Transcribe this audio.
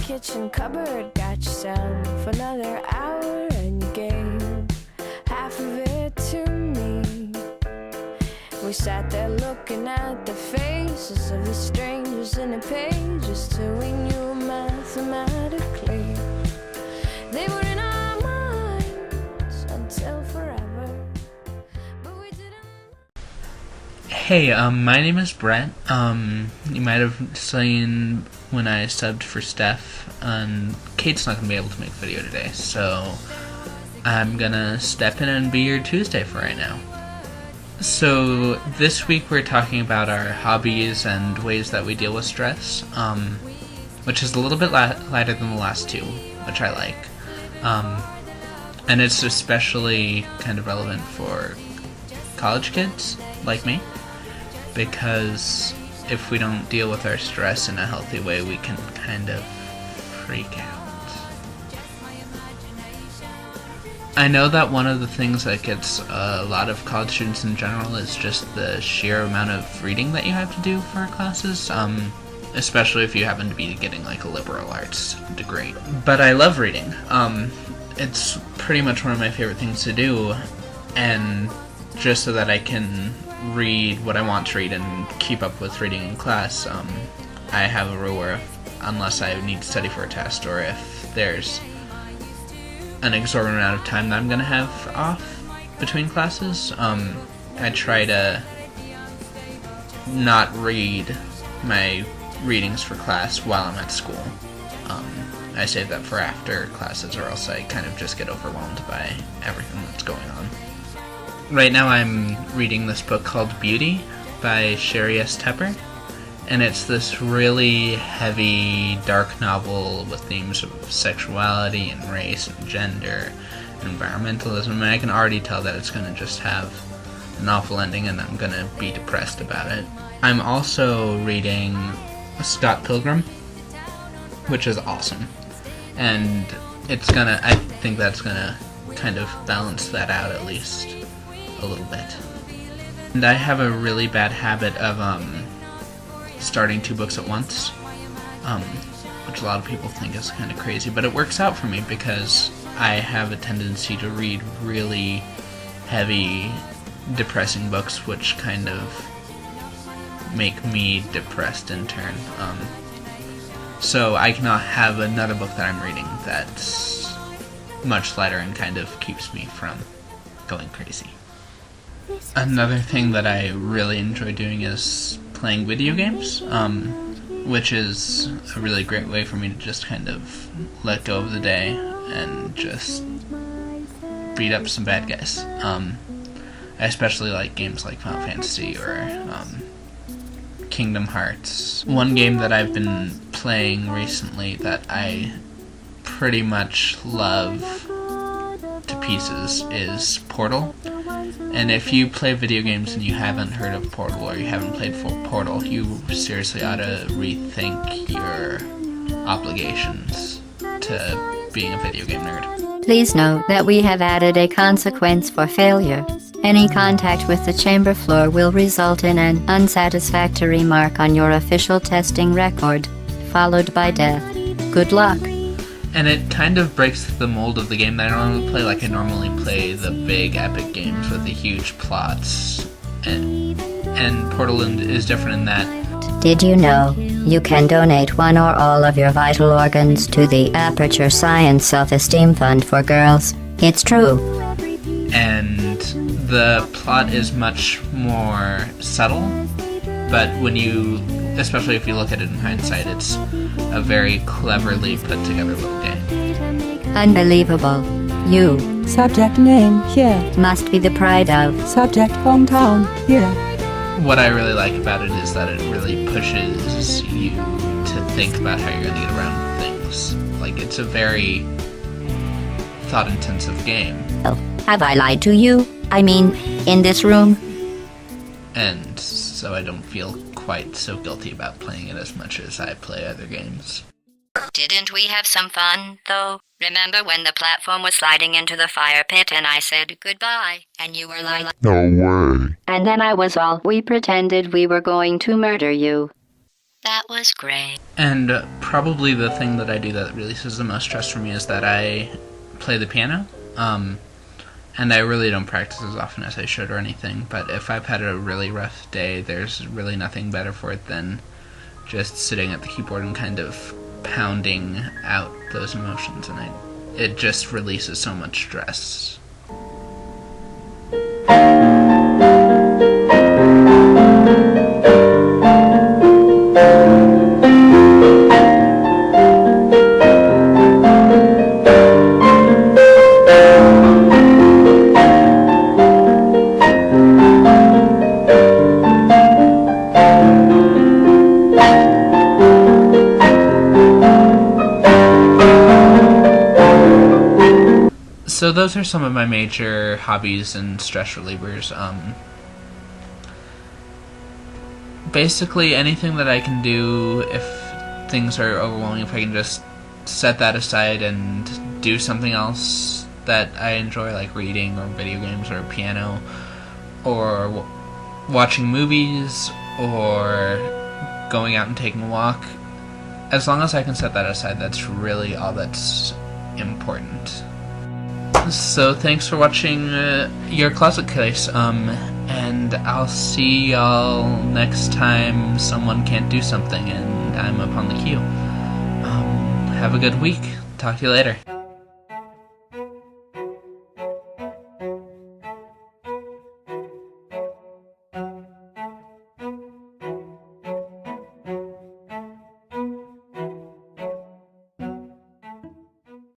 kitchen cupboard, got yourself another hour and you gave half of it to me. We sat there looking at the faces of the strangers in the pages till we knew mathematically they were in our minds until forever. But we didn't. Hey, my name is Brett. You might have seen when I subbed for Steph, and Kate's not gonna be able to make a video today, so I'm gonna step in and be your Tuesday for right now. So this week we're talking about our hobbies and ways that we deal with stress, which is a little bit lighter than the last two, which I like. And it's especially kind of relevant for college kids like me, because if we don't deal with our stress in a healthy way, we can kind of freak out. I know that one of the things that gets a lot of college students in general is just the sheer amount of reading that you have to do for classes, especially if you happen to be getting like a liberal arts degree. But I love reading. It's pretty much one of my favorite things to do, and just so that I can read what I want to read and keep up with reading in class, I have a rule where unless I need to study for a test or if there's an exorbitant amount of time that I'm going to have off between classes, I try to not read my readings for class while I'm at school. I save that for after classes, or else I kind of just get overwhelmed by everything that's going on. Right now I'm reading this book called Beauty by Sheri S. Tepper, and it's this really heavy, dark novel with themes of sexuality and race and gender and environmentalism, and I can already tell that it's going to just have an awful ending and I'm going to be depressed about it. I'm also reading Scott Pilgrim, which is awesome, and I think that's gonna kind of balance that out at least a little bit. And I have a really bad habit of starting two books at once, which a lot of people think is kind of crazy, but it works out for me because I have a tendency to read really heavy, depressing books, which kind of make me depressed in turn. So I cannot have another book that I'm reading that's much lighter and kind of keeps me from going crazy. Another thing that I really enjoy doing is playing video games, which is a really great way for me to just kind of let go of the day and just beat up some bad guys. I especially like games like Final Fantasy or Kingdom Hearts. One game that I've been playing recently that I pretty much love to pieces is Portal. And if you play video games and you haven't heard of Portal or you haven't played Portal, you seriously ought to rethink your obligations to being a video game nerd. Please note that we have added a consequence for failure. Any contact with the chamber floor will result in an unsatisfactory mark on your official testing record, followed by death. Good luck. And it kind of breaks the mold of the game that I normally play. Like I normally play the big epic games with the huge plots, and Portal is different in that. Did you know you can donate one or all of your vital organs to the Aperture Science Self-Esteem Fund for Girls? It's true. And the plot is much more subtle, but especially if you look at it in hindsight, it's a very cleverly put together little game. Unbelievable. You Subject name here. must be the pride of. Subject hometown here. What I really like about it is that it really pushes you to think about how you're going to get around things. Like, it's a very thought-intensive game. Have I lied to you? I mean, in this room? And so I don't feel quite so guilty about playing it as much as I play other games. Didn't we have some fun, though? Remember when the platform was sliding into the fire pit and I said goodbye, and you were like, No way. and then I was all, we pretended we were going to murder you. That was great. And probably the thing that I do that releases the most stress for me is that I play the piano. And I really don't practice as often as I should or anything, but if I've had a really rough day, there's really nothing better for it than just sitting at the keyboard and kind of pounding out those emotions, and it just releases so much stress. So those are some of my major hobbies and stress relievers. Basically anything that I can do if things are overwhelming, if I can just set that aside and do something else that I enjoy, like reading or video games or piano or watching movies or going out and taking a walk. As long as I can set that aside, that's really all that's important. So thanks for watching Your Closet Case, and I'll see y'all next time someone can't do something and I'm up on the queue. Have a good week. Talk to you later.